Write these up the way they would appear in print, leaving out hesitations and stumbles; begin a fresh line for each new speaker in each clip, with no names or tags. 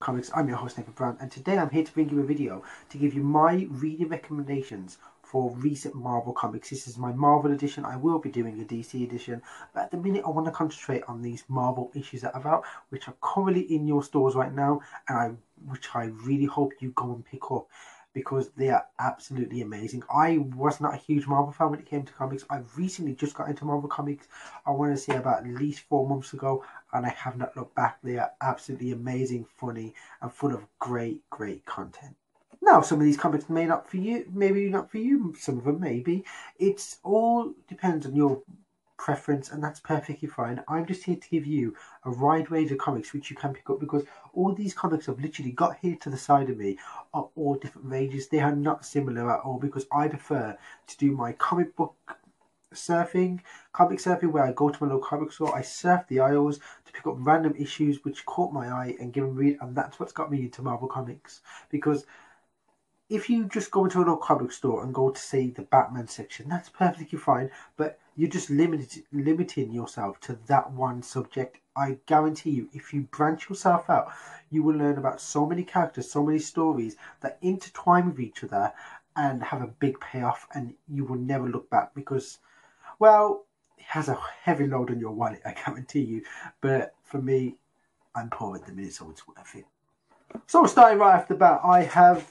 Comics. I'm your host Nathan Brown, and today I'm here to bring you a video to give you my reading recommendations for recent Marvel comics. This is my Marvel edition. I will be doing a DC edition, but at the minute I want to concentrate on these Marvel issues that are out, which are currently in your stores right now, and which I really hope you go and pick up, because they are absolutely amazing. I was not a huge Marvel fan when it came to comics. I recently just got into Marvel comics, I want to say about at least 4 months ago, and I have not looked back. They are absolutely amazing, funny, and full of great content. Now, some of these comics may not for you, maybe not for you, some of them maybe. It's all depends on your preference, and that's perfectly fine. I'm just here to give you a wide range of comics which you can pick up, because all these comics have literally got here to the side of me are all different ranges. They are not similar at all, because I prefer to do my comic surfing, where I go to my local comic store, I surf the aisles to pick up random issues which caught my eye and give them a read, and that's what's got me into Marvel Comics. Because if you just go into a local comic store and go to, say, the Batman section, that's perfectly fine, but you're just limiting yourself to that one subject. I guarantee you, if you branch yourself out, you will learn about so many characters, so many stories that intertwine with each other and have a big payoff, and you will never look back, because, well, it has a heavy load on your wallet, I guarantee you. But for me, I'm poor at the minute, so it's worth it. So starting right off the bat, I have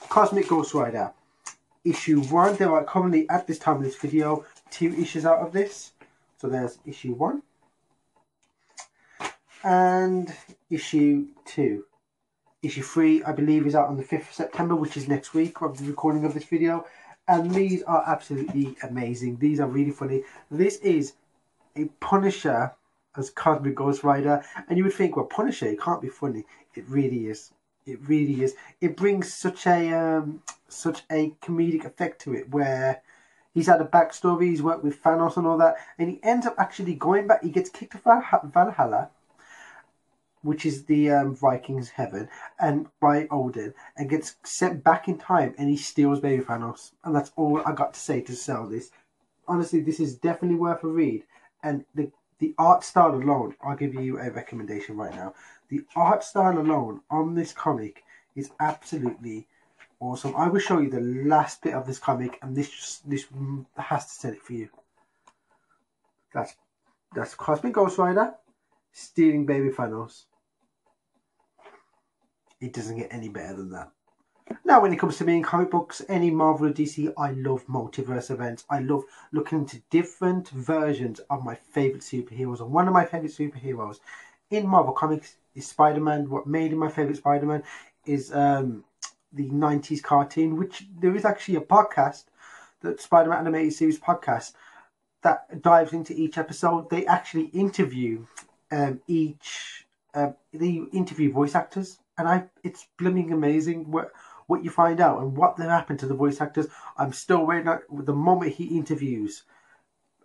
Cosmic Ghost Rider issue 1. There are currently, at this time of this video, 2 issues out of this. So there's issue 1 and issue 2. Issue 3, I believe, is out on the 5th of September, which is next week of the recording of this video. And these are absolutely amazing. These are really funny. This is a Punisher as Cosmic Ghost Rider, and you would think, well, Punisher, it can't be funny. It really is. It really is. It brings such a comedic effect to it, where he's had a backstory, he's worked with Thanos and all that, and he ends up actually going back. He gets kicked to Valhalla, which is the Vikings' heaven, and by Odin, and gets sent back in time, and he steals baby Thanos. And that's all I got to say to sell this. Honestly, this is definitely worth a read, and the art style alone, I'll give you a recommendation right now. The art style alone on this comic is absolutely awesome. I will show you the last bit of this comic, and this has to sell it for you. That's Cosmic Ghost Rider stealing baby Thanos. It doesn't get any better than that. Now, when it comes to me in comic books, any Marvel or DC, I love multiverse events. I love looking into different versions of my favourite superheroes. And one of my favourite superheroes in Marvel Comics is Spider-Man. What made him my favourite Spider-Man is the 90s cartoon, which there is actually a podcast, the Spider-Man Animated Series podcast, that dives into each episode. They actually interview they interview voice actors, and it's blooming amazing what you find out and what then happened to the voice actors. I'm still waiting out the moment he interviews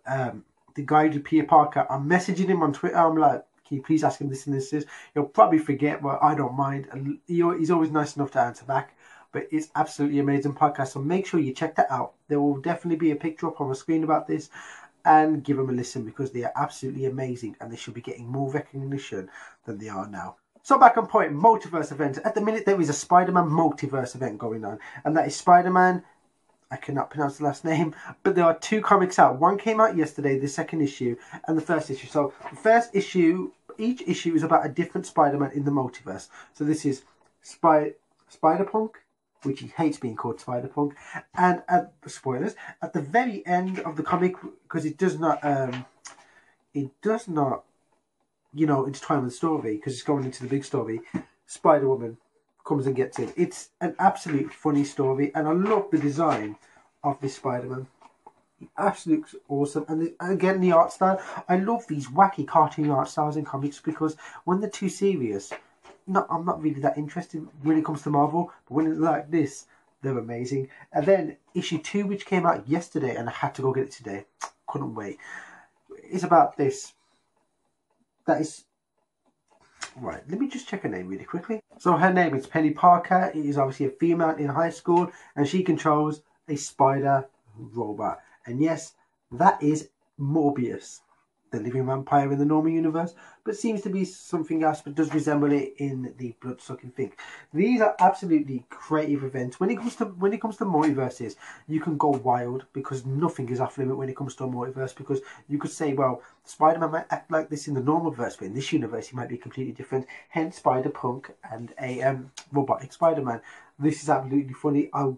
the guy who did Peter Parker. I'm messaging him on Twitter. I'm like, can you please ask him this and this? He'll probably forget, but I don't mind. And he's always nice enough to answer back. But it's absolutely amazing podcast, so make sure you check that out. There will definitely be a picture up on the screen about this, and give them a listen, because they are absolutely amazing, and they should be getting more recognition than they are now. So back on point, multiverse event. At the minute, there is a Spider-Man multiverse event going on, and that is Spider-Man, I cannot pronounce the last name, but there are 2 comics out. One came out yesterday, the 2nd issue, and the 1st issue. So the first issue, each issue is about a different Spider-Man in the multiverse. So this is Spider-Punk, which he hates being called Spider-Punk, and spoilers, at the very end of the comic, because it does not intertwine with the story, because it's going into the big story, Spider-Woman comes and gets it. It's an absolute funny story, and I love the design of this Spider-Man. Absolutely awesome. And again, the art style, I love these wacky cartoon art styles in comics, because when they're too serious, I'm not really that interested when it comes to Marvel, but when it's like this, they're amazing. And then issue 2, which came out yesterday, and I had to go get it today, couldn't wait. It's about this. That is right. Let me just check her name really quickly. So her name is Penny Parker. It is obviously a female in high school, and she controls a spider robot. And yes, that is Morbius. the living vampire in the normal universe, but seems to be something else, but does resemble it in the blood-sucking thing. These are absolutely creative events. When it comes to multiverses, you can go wild because nothing is off limit when it comes to a multiverse. Because you could say, well, Spider-Man might act like this in the normal verse, but in this universe, he might be completely different. Hence, Spider-Punk and a robotic Spider-Man. This is absolutely funny. I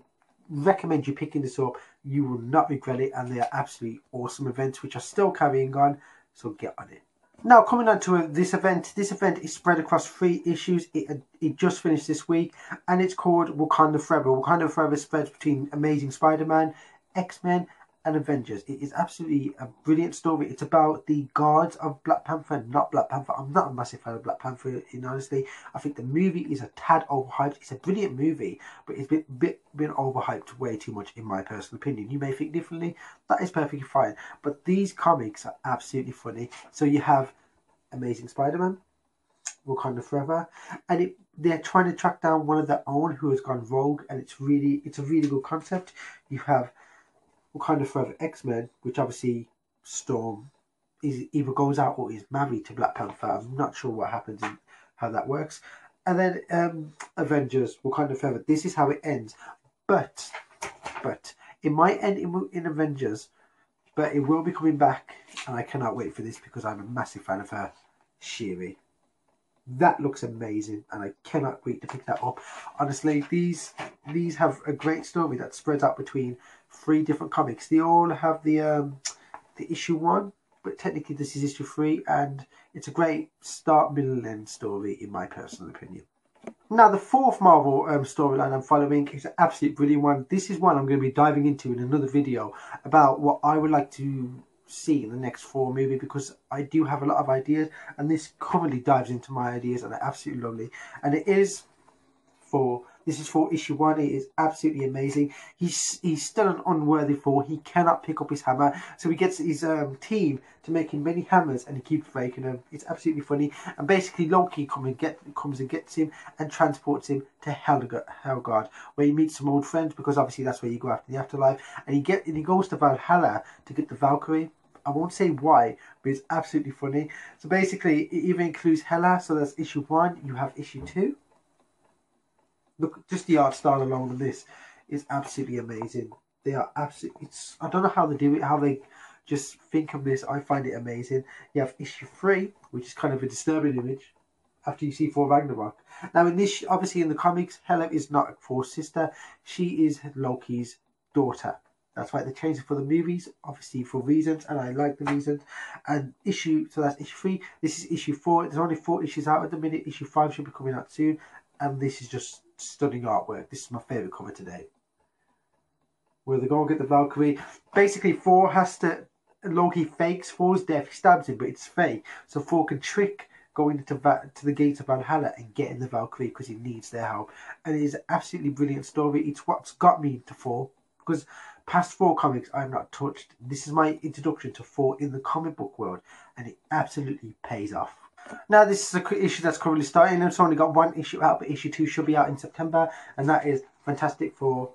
recommend you picking this up. You will not regret it, and they are absolutely awesome events which are still carrying on, so get on it. Now, coming on to this event is spread across 3 issues. It just finished this week, and it's called Wakanda Forever. Wakanda Forever spreads between Amazing Spider-Man, X-Men, and Avengers. It is absolutely a brilliant story. It's about the guards of Black Panther, not Black Panther. I'm not a massive fan of Black Panther, honestly. I think the movie is a tad overhyped. It's a brilliant movie, but it's been overhyped way too much, in my personal opinion. You may think differently. That is perfectly fine. But these comics are absolutely funny. So you have Amazing Spider-Man, Wakanda Forever, and they're trying to track down one of their own who has gone rogue, and it's a really good concept. You have Wakanda Forever X-Men, which obviously Storm either goes out or is married to Black Panther. I'm not sure what happens and how that works. And then Avengers, Wakanda Forever. This is how it ends. But it might end in Avengers, but it will be coming back, and I cannot wait for this because I'm a massive fan of her, Shuri. That looks amazing, and I cannot wait to pick that up. Honestly, these have a great story that spreads out between 3 different comics. They all have the issue 1, but technically this is issue 3, and it's a great start, middle, and end story in my personal opinion. Now, the 4th Marvel storyline I'm following is an absolute brilliant one. This is one I'm going to be diving into in another video about what I would like to see in the next 4 movie, because I do have a lot of ideas, and this currently dives into my ideas, and they're absolutely lovely. And this is for issue 1. It is absolutely amazing. He's still an unworthy Thor. He cannot pick up his hammer, so he gets his team to make him many hammers, and he keeps breaking them. It's absolutely funny. And basically Loki comes and gets him and transports him to Helgard, where he meets some old friends, because obviously that's where you go after the afterlife. And he goes to Valhalla to get the Valkyrie. I won't say why, but it's absolutely funny. So basically, it even includes Hela. So that's issue 1. You have issue 2. Look, just the art style alone on this is absolutely amazing. They are absolutely... I don't know how they do it, how they just think of this. I find it amazing. You have issue 3, which is kind of a disturbing image after you see Thor Ragnarok. Now, in this, obviously in the comics, Hela is not Thor's sister. She is Loki's daughter. That's why they changed it for the movies, obviously for reasons, and I like the reasons. And so that's issue 3. This is issue 4. There's only 4 issues out at the minute. Issue 5 should be coming out soon. And this is just stunning artwork. This is my favourite cover today. Where they go and get the Valkyrie. Basically, Loki fakes Thor's death. He stabs him, but it's fake. So Thor can trick going to the gates of Valhalla and getting the Valkyrie because he needs their help. And it is an absolutely brilliant story. It's what's got me into Thor. Because past Thor comics I've not touched. This is my introduction to Thor in the comic book world. And it absolutely pays off. Now, this is a issue that's currently starting. It's only got 1 issue out, but issue 2 should be out in September. And that is Fantastic Four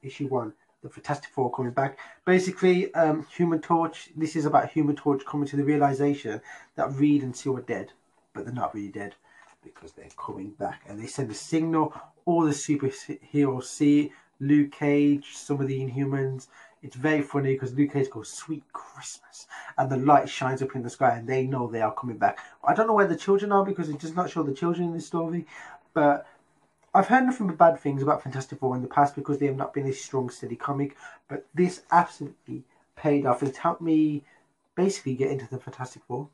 issue 1. The Fantastic Four coming back. Basically, Human Torch. This is about Human Torch coming to the realization that Reed and Sue are dead. But they're not really dead, because they're coming back. And they send a signal. All the superheroes see Luke Cage, some of the Inhumans. It's very funny because Luke Cage goes, "Sweet Christmas," and the light shines up in the sky, and they know they are coming back. I don't know where the children are, because it does not show the children in this story. But I've heard nothing but bad things about Fantastic Four in the past, because they have not been a strong, steady comic. But this absolutely paid off. It's helped me basically get into the Fantastic Four.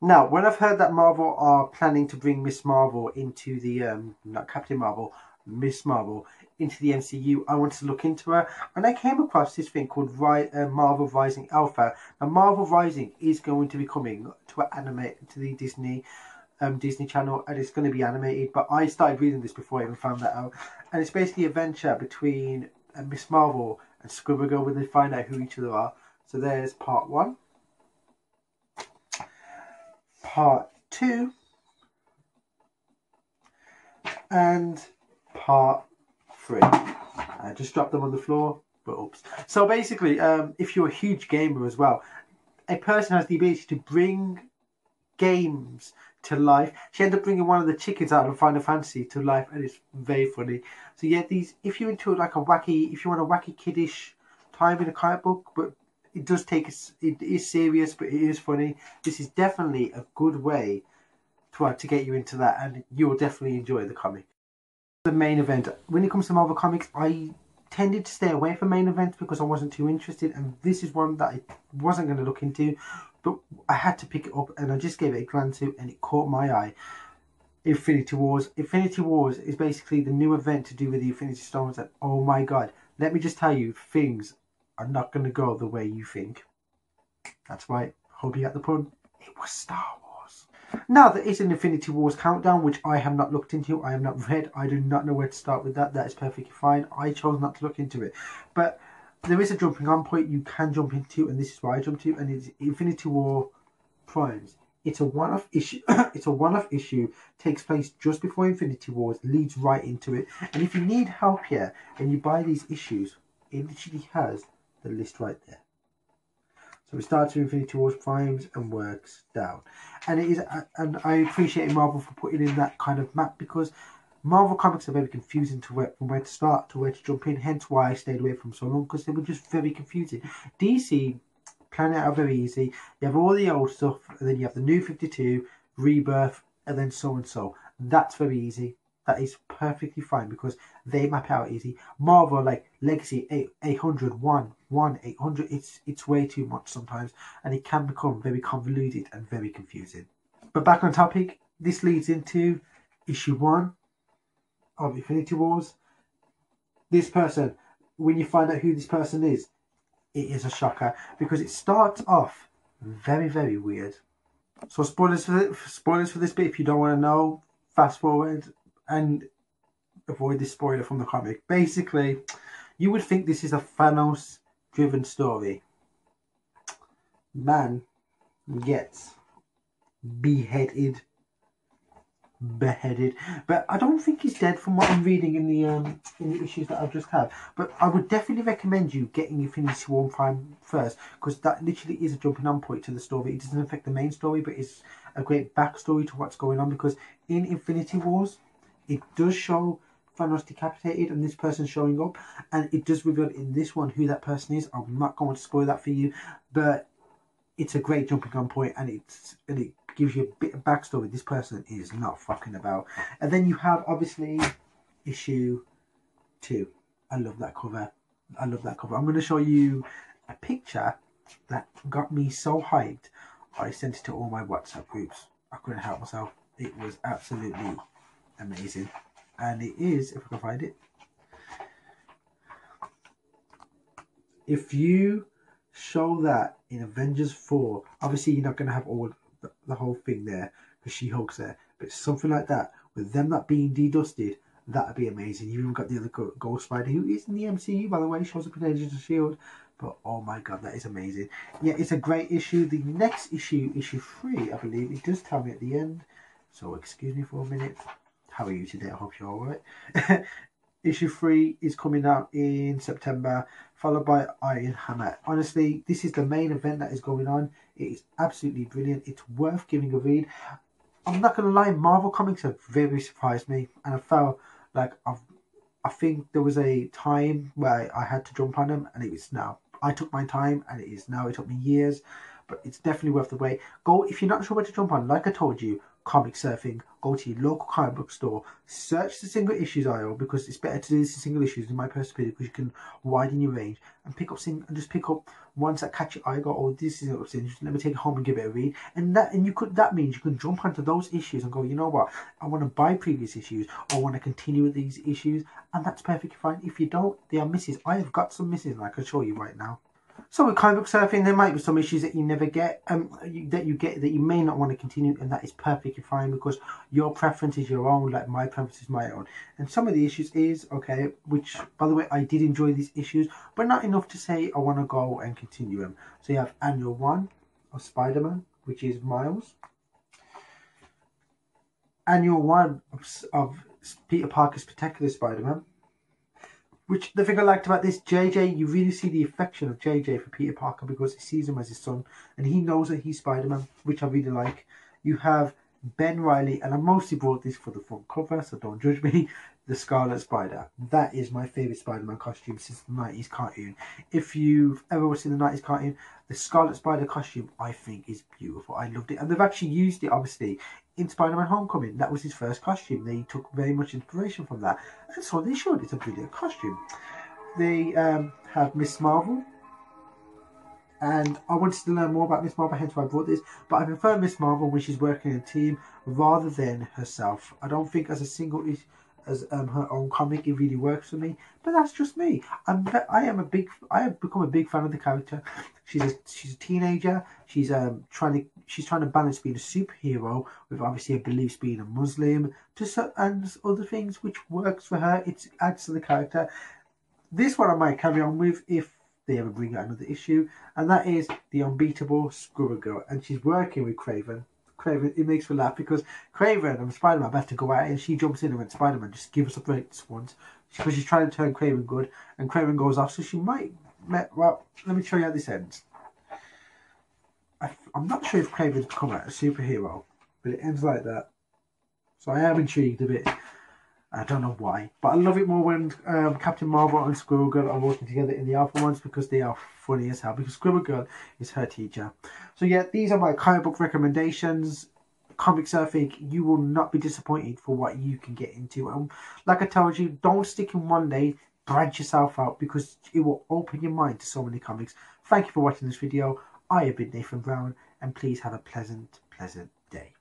Now, when I've heard that Marvel are planning to bring Miss Marvel into the, not Captain Marvel, Miss Marvel into the MCU, I wanted to look into her, and I came across this thing called Marvel Rising Alpha. Now, Marvel Rising is going to be coming to the Disney Channel, and it's going to be animated. But I started reading this before I even found that out, and it's basically a venture between Miss Marvel and Scribble Girl when they find out who each other are. So there's part 1, part 2, and part 3. I just dropped them on the floor, but oops. So basically, if you're a huge gamer as well, a person has the ability to bring games to life. She ended up bringing one of the chickens out of Final Fantasy to life, and it's very funny. So yeah, these, if you're into like a wacky, if you want a wacky kiddish time in a comic book, but it does take, it is serious, but it is funny. This is definitely a good way to get you into that, and you'll definitely enjoy the comic. The main event. When it comes to Marvel Comics, I tended to stay away from main events because I wasn't too interested, and this is one that I wasn't going to look into, but I had to pick it up, and I just gave it a glance at, and it caught my eye. Infinity Wars. Infinity Wars is basically the new event to do with the Infinity Stones, and oh my god, let me just tell you, things are not going to go the way you think. That's right, hope you got the pun. It was Star Wars. Now there is an Infinity Wars countdown, which I have not looked into, I have not read, I do not know where to start with that. That is perfectly fine. I chose not to look into it. But there is a jumping on point you can jump into, and this is why I jumped to, and it's Infinity War Primes. It's a one-off issue. It's a one-off issue. Takes place just before Infinity Wars. Leads right into it. And if you need help here and you buy these issues, it literally has the list right there. So it starts with Infinity Wars Primes and works down. And it is, and I appreciate Marvel for putting in that kind of map, because Marvel comics are very confusing to from where to start to where to jump in. Hence why I stayed away from so long, because they were just very confusing. DC plan it out very easy. You have all the old stuff, and then you have the New 52, Rebirth, and then so and so. That's very easy. That is perfectly fine because they map out easy. Marvel, like Legacy 800, 800, it's way too much sometimes, and it can become very convoluted and very confusing. But back on topic, this leads into issue 1 of Infinity Wars. This person, when you find out who this person is, it is a shocker because it starts off very, very weird. So spoilers for this bit. If you don't want to know, fast forward and avoid this spoiler from the comic. Basically, you would think this is a Thanos driven story. Man gets beheaded, but I don't think he's dead from what I'm reading in the issues that I've just had. But I would definitely recommend you getting Infinity War Prime first, because that literally is a jumping on point to the story. It doesn't affect the main story, but it's a great backstory to what's going on, because in Infinity Wars it does show Thanos decapitated and this person showing up, and it does reveal in this one who that person is. I'm not going to spoil that for you, but it's a great jumping on point, and it gives you a bit of backstory. This person is not fucking about. And then you have obviously issue 2. I love that cover. I love that cover. I'm going to show you a picture that got me so hyped. I sent it to all my WhatsApp groups. I couldn't help myself. It was absolutely amazing. And it is, if I can find it, if you show that in Avengers 4, obviously you're not going to have all the whole thing there because She-Hulk's there, but something like that with them not being dedusted, that'd be amazing. You even got the other Ghost Rider, who is in the MCU, by the way, shows up in Agents of S.H.I.E.L.D., but oh my god, that is amazing. Yeah, it's a great issue. The next issue, issue 3, I believe, it does tell me at the end, so excuse me for a minute. How are you today? I hope you're alright. Issue 3 is coming out in September, followed by Iron Hammer. Honestly, this is the main event that is going on. It is absolutely brilliant. It's worth giving a read. I'm not going to lie, Marvel Comics have very surprised me, and I felt like I think there was a time where I had to jump on them, and it is now. I took my time, and it is now. It took me years, but it's definitely worth the wait. Go, if you're not sure where to jump on, like I told you, comic surfing, go to your local comic book store, search the single issues aisle, because it's better to do this in single issues in my personal opinion, because you can widen your range and pick up just pick up ones that catch your eye. Go, oh, this is interesting, let me take it home and give it a read. And that means you can jump onto those issues and go, you know what, I want to buy previous issues, or I want to continue with these issues, and that's perfectly fine. If you don't, they are misses. I have got some misses, and I can show you right now. So with comic book surfing, there might be some issues that you never get, that you may not want to continue, and that is perfectly fine, because your preference is your own, like my preference is my own. And some of the issues is, okay, which, by the way, I did enjoy these issues, but not enough to say I want to go and continue them. So you have Annual 1 of Spider-Man, which is Miles. Annual 1 of Peter Parker's Spectacular Spider-Man. Which the thing I liked about this, JJ, you really see the affection of JJ for Peter Parker because he sees him as his son and he knows that he's Spider-Man, which I really like. You have Ben Reilly, and I mostly brought this for the front cover, so don't judge me. The Scarlet Spider. That is my favourite Spider-Man costume since the 90s cartoon. If you've ever seen the 90s cartoon, the Scarlet Spider costume, I think, is beautiful. I loved it. And they've actually used it, obviously, in Spider-Man Homecoming. That was his first costume. They took very much inspiration from that. And so they should. It's a brilliant costume. They have Miss Marvel. And I wanted to learn more about Miss Marvel, hence why I brought this. But I prefer Miss Marvel when she's working in a team rather than herself. I don't think as a single as her own comic it really works for me, but that's just me. I have become a big fan of the character. She's a teenager. She's trying to balance being a superhero with obviously her beliefs being a Muslim and other things, which works for her. It adds to the character. This one I might carry on with if they ever bring out another issue, and that is the unbeatable Squirrel Girl, and she's working with Kraven. Kraven, it makes me laugh because Kraven and Spider-Man about to go out and she jumps in and went, Spider-Man, just give us a break this once. Because she's trying to turn Kraven good and Kraven goes off, so she might... Well, let me show you how this ends. I'm not sure if Kraven's become a superhero, but it ends like that. So I am intrigued a bit. I don't know why, but I love it more when Captain Marvel and Squirrel Girl are working together in the Alpha ones because they are funny as hell, because Squirrel Girl is her teacher. So yeah, these are my comic book recommendations. Comic surfing, you will not be disappointed for what you can get into. Like I told you, don't stick in one day, branch yourself out because it will open your mind to so many comics. Thank you for watching this video. I have been Nathan Brown, and please have a pleasant day.